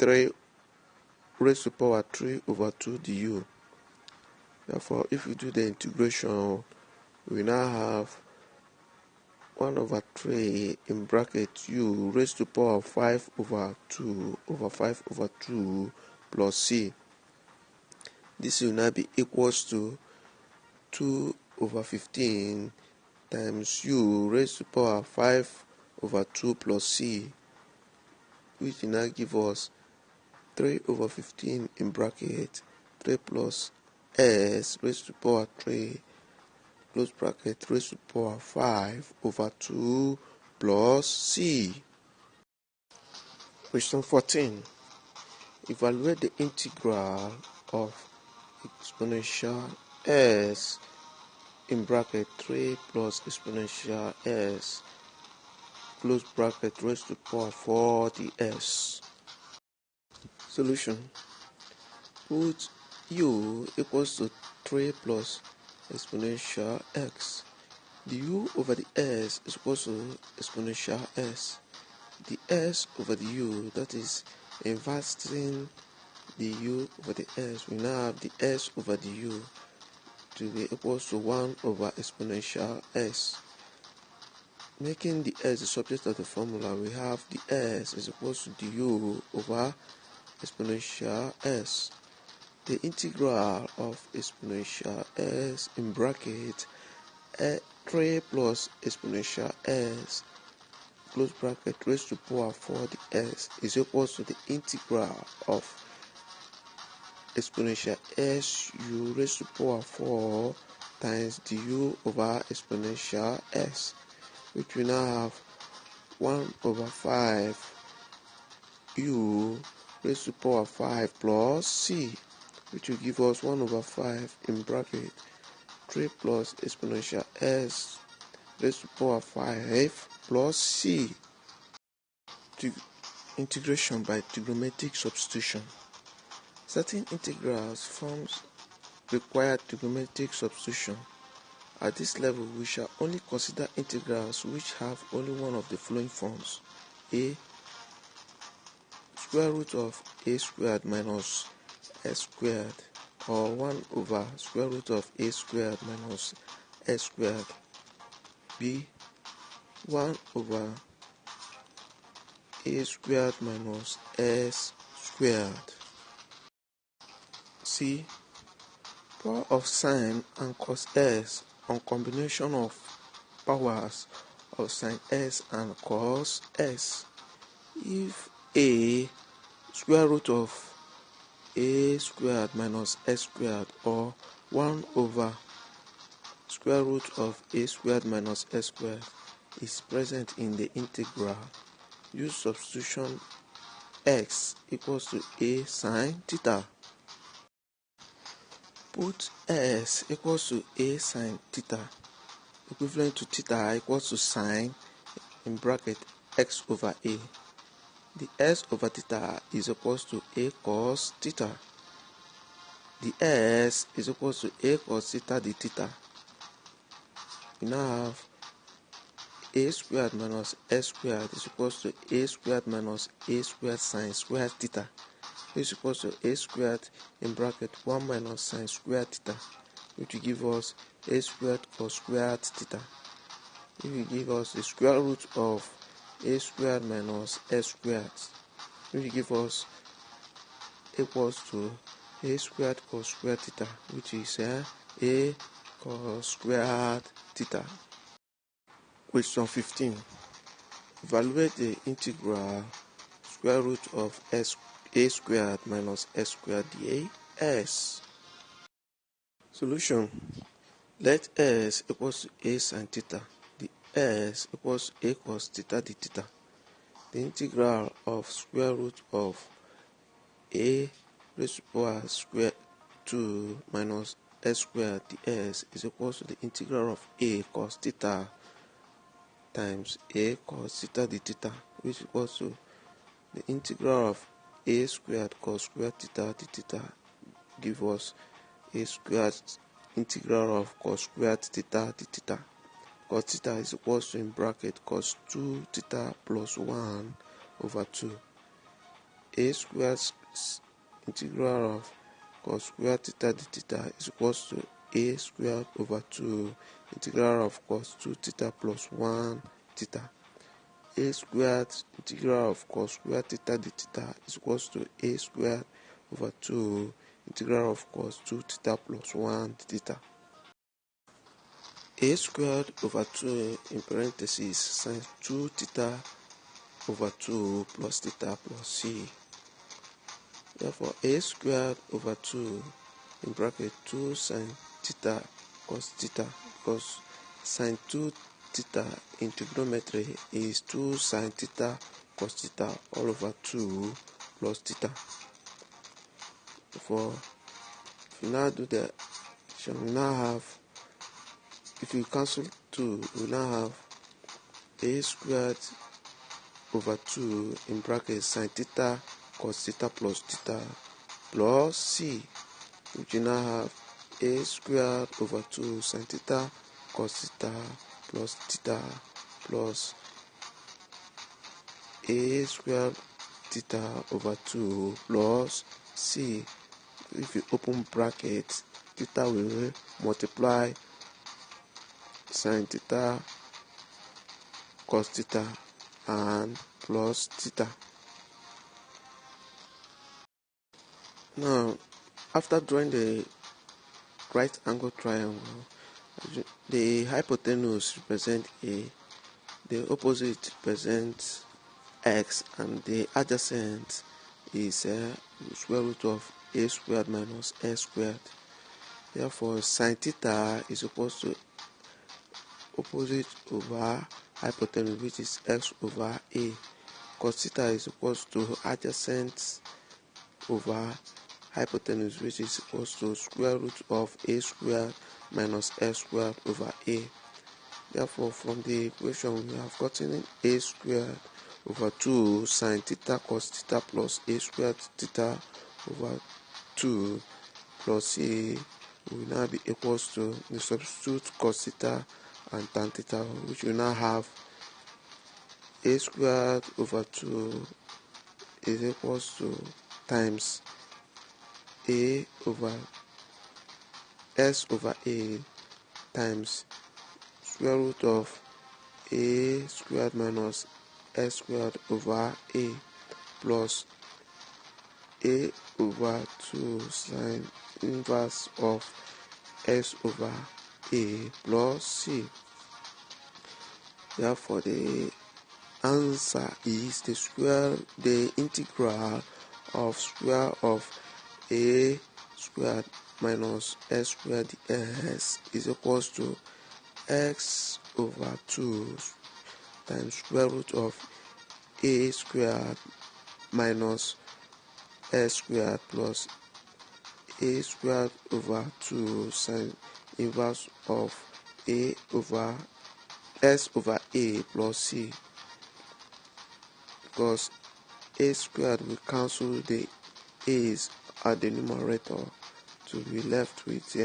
3 raised to power 3 over 2 du. Therefore, if we do the integration, we now have 1 over 3 in bracket u raised to power 5 over 2 over 5 over 2 plus c. This will now be equals to 2 over 15 times u raised to power 5 over 2 plus c, which will now give us 3 over 15 in bracket 3 plus s raised to power 3 close bracket raised to power 5 over 2 plus c. Question 14. Evaluate the integral of exponential s in bracket 3 plus exponential s close bracket raised to power 4 ds. Solution. Put u equals to 3 plus exponential x. The u over the s is equals to exponential s. The s over the u, that is inverting the u over the s, we now have the s over the u to be equals to 1 over exponential s. Making the s the subject of the formula, we have the s is equals to the u over exponential s. The integral of exponential s in bracket 3 plus exponential s close bracket raised to power 4 ds is equals to the integral of exponential s u raised to power 4 times du over exponential s, which we now have 1 over 5 u raised to power 5 plus c, which will give us 1 over 5 in bracket 3 plus exponential s raised to power 5 plus c. Integration by trigonometric substitution. Certain integrals forms require trigonometric substitution. At this level, we shall only consider integrals which have only one of the following forms: a square root of a squared minus s squared, or 1 over square root of a squared minus s squared; b 1 over a squared minus s squared; c power of sine and cos s on combination of powers of sine s and cos s. If a square root of a squared minus s squared, or 1 over square root of a squared minus s squared is present in the integral, use substitution x equals to a sine theta. Put s equals to a sine theta, equivalent to theta equals to sine in bracket x over a. The s over theta is equals to a cos theta. The s is equals to a cos theta d theta. We now have a squared minus s squared is equals to a squared minus a squared sine squared theta, which is equals to a squared in bracket 1 minus sine squared theta, which will give us a squared cos squared theta. It will give us the square root of a squared minus s squared, which will give us equals to a squared cos squared theta, which is a cos squared theta. Question 15. Evaluate the integral square root of a squared minus s squared dAs. Solution. Let s equals to a sin theta. The s equals to a cos theta d theta. The integral of square root of a raised to power square 2 minus s squared ds is equals to the integral of a cos theta times a cos theta d theta, which is equals to the integral of a squared cos squared theta d theta, give us a squared integral of cos squared theta d theta. Cos theta is equals to in bracket cos 2 theta plus 1 over 2. a squared integral of cos squared theta d theta is equals to a squared over 2 integral of cos 2 theta plus 1 theta. A squared integral of cos squared theta d theta is equals to a squared over 2 integral of cos 2 theta plus 1 theta. A squared over 2 in parentheses sin 2 theta over 2 plus theta plus c. Therefore, a squared over 2 in bracket 2 sin theta cos theta, because sin 2 theta in trigonometry is 2 sin theta cos theta all over 2 plus theta. Therefore, if you now do the addition, we now have, if you cancel 2, we now have a squared over 2 in bracket sin theta cos theta plus theta plus c, which you now have a squared over 2 sin theta cos theta plus theta plus a squared theta over 2 plus c. If you open bracket, theta will multiply sin theta cos theta and plus theta. Now, after drawing the right angle triangle, the hypotenuse represents a, the opposite represents x, and the adjacent is square root of a squared minus s squared. Therefore, sin theta is equals to opposite over hypotenuse, which is x over a. Cos theta is equals to adjacent over hypotenuse, which is equals to square root of a squared minus s squared over a. Therefore, from the equation we have gotten a squared over 2 sin theta cos theta plus a squared theta over 2 plus c will now be equals to, the substitute cos theta and tan theta, which will now have a squared over 2 is equals to times a over s over a times square root of a squared minus s squared over a plus a over 2 sine inverse of s over a plus c. Therefore, the answer is the integral of square of a squared minus s squared ds is equals to x over 2 times square root of a squared minus s squared plus a squared over 2 sine inverse of a over s over a plus c, because a squared will cancel the a's at the numerator to be left with